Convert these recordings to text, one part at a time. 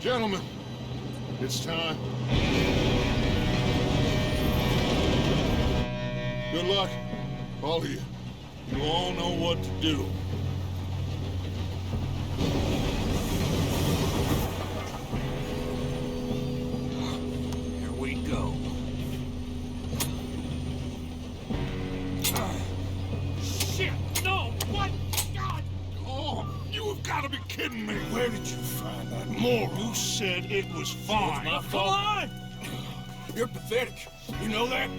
Gentlemen, it's time. Good luck, all of you. You all know what to do. Here we go. Shit! No! What? God! Oh, you have got to be kidding me. Where did you find that Moral, you said it was fine. my Come fault. on! You're pathetic. You know that?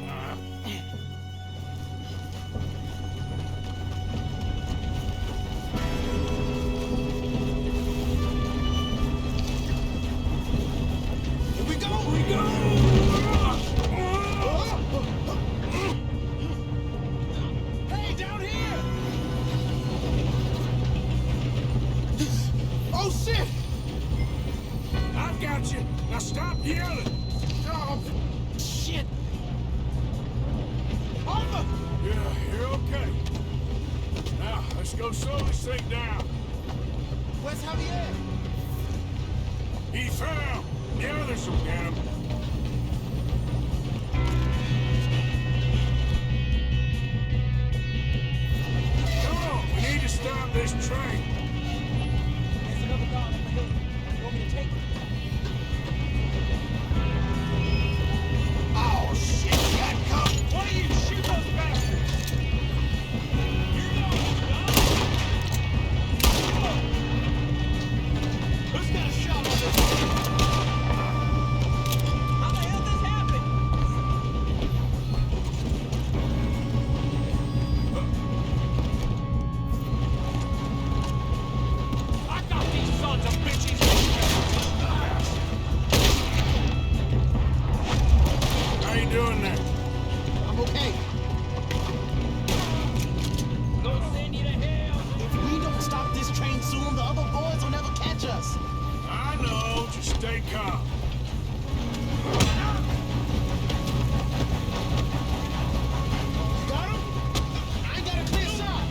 Here we go! Here we go! Hey, down here! Oh, shit! I've got you. Now stop yelling. Oh, shit. Arthur! Yeah, you're okay. Now, let's go slow this thing down. Where's Javier? He fell. The others will get him. Come on, we need to stop this train. There's another guard up ahead. You want me to take it? Oh, shit, that cop! Why don't you shoot those bastards? You're going, Who's got a shot on this? How the hell did this happen? I got these sons of bitches! How you doing there? I'm okay. Gonna send you to hell! If we don't stop this train soon, the other boys will never catch us. I know, just stay calm. Got him? I ain't got a clear shot.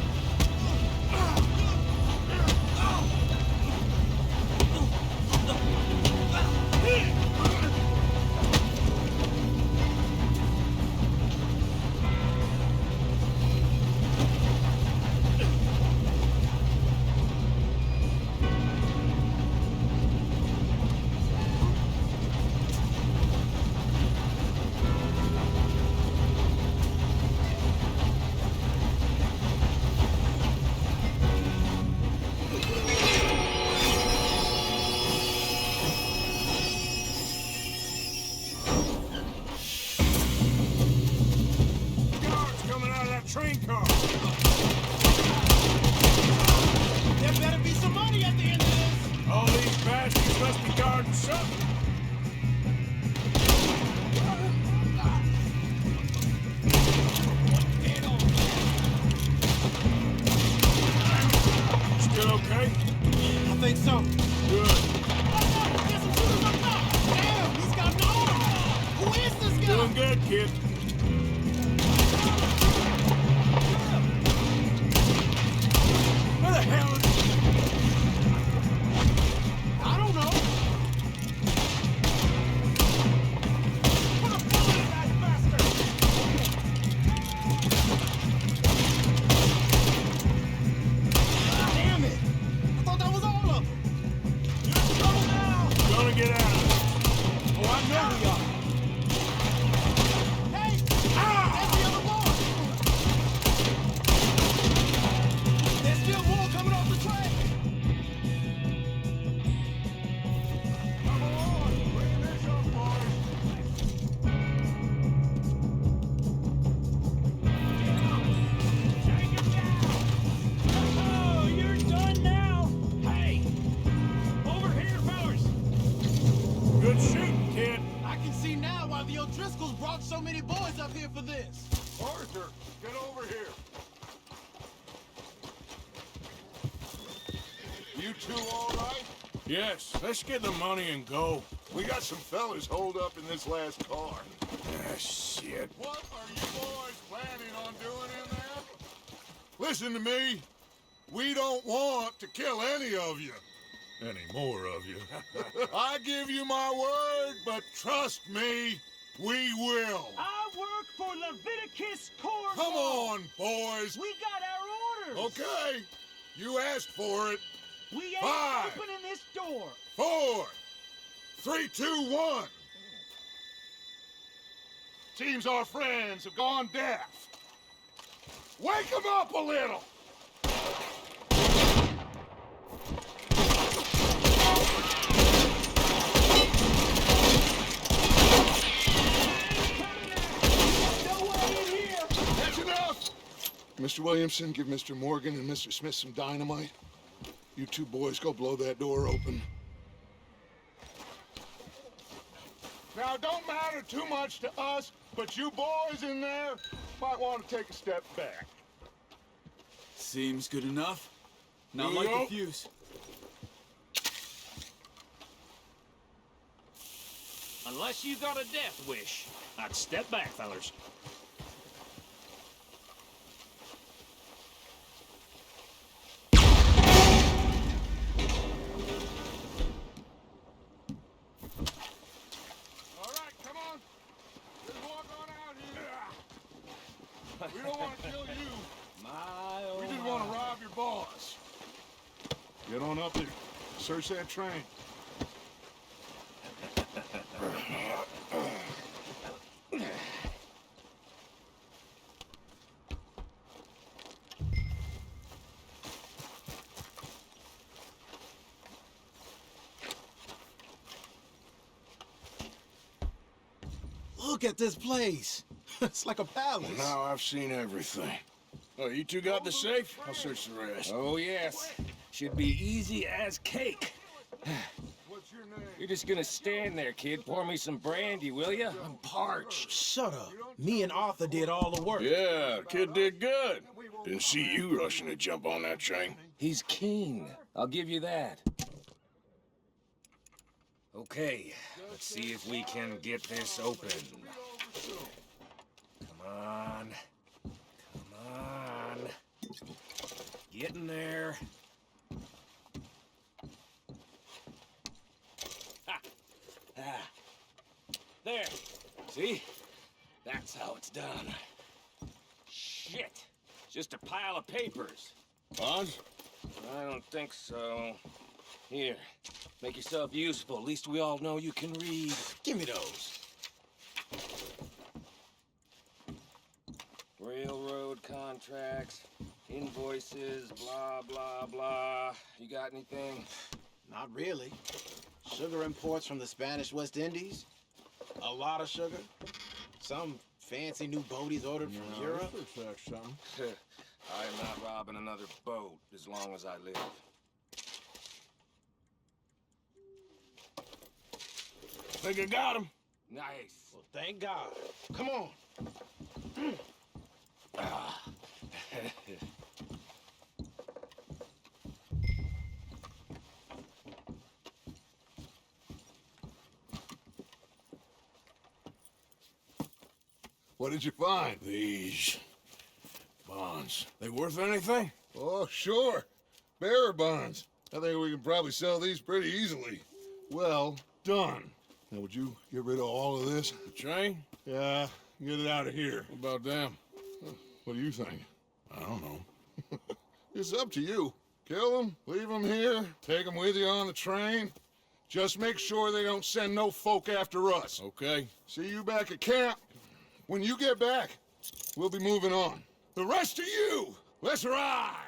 Guards coming out of that train car. There better be some money at the end of this. All these bastards must be guarding something. Still okay? I think so. Good. There's some shooters up top. Damn, he's got no arm. Who is this guy? Doing good, kid. Where the hell is... I don't know. Put a bullet in that bastard! Damn it. I thought that was all of them. You're in trouble now! Gonna get out of it. Oh, I know we are. Hey! That's the other boy. There's still more coming off the train. Come on, bring this up, boys. Take him down! Oh, you're done now! Hey! Over here, fellas! Good shooting, kid. I can see now why the O'Driscolls brought so many boys up here for this. Arthur, get over here. You two all right? Yes, let's get the money and go. We got some fellas holed up in this last car. Ah, shit. What are you boys planning on doing in there? Listen to me. We don't want to kill any of you. any more of you. I give you my word, but trust me, we will. I work for Leviticus Court. Come on, boys. We got our orders. Okay, you asked for it. We ain't 5, opening this door. 4, 3, 2, 1. Seems our friends have gone deaf. Wake them up a little. That's enough! Mr. Williamson, give Mr. Morgan and Mr. Smith some dynamite. You two boys go blow that door open. Now, it don't matter too much to us, but you boys in there might want to take a step back. Seems good enough. Not Julio? like the fuse. Unless you got a death wish, I'd step back, fellers. All right, come on. Just walk on out here. We don't want to kill you. We just want to rob your boss. Get on up there. Search that train. Look at this place. It's like a palace. Now I've seen everything. Oh, you two got the safe? I'll search the rest. Oh, yes. Should be easy as cake. What's your name? You're just gonna stand there, kid. Pour me some brandy, will ya? I'm parched. Shut up. Me and Arthur did all the work. Yeah, kid did good. Didn't see you rushing to jump on that train. He's keen. I'll give you that. Okay, let's see if we can get this open. Come on. Come on. Get in there. Ha! Ah. There. See? That's how it's done. Shit. Just a pile of papers. Bonds? I don't think so. Here, make yourself useful. At least we all know you can read. Give me those. Railroad contracts, invoices, blah, blah, blah. You got anything? Not really. Sugar imports from the Spanish West Indies. A lot of sugar. Some fancy new boat he's ordered from Europe. I'm not robbing another boat as long as I live. Think I got him. Nice. Well, thank God. Come on. What did you find? These bonds. They worth anything? Oh, sure. Bearer bonds. I think we can probably sell these pretty easily. Well done. Now, would you get rid of all of this? The train? Yeah, get it out of here. What about them? What do you think? I don't know. It's up to you. Kill them, leave them here, take them with you on the train. Just make sure they don't send no folk after us. Okay. See you back at camp. When you get back, we'll be moving on. The rest of you, let's ride!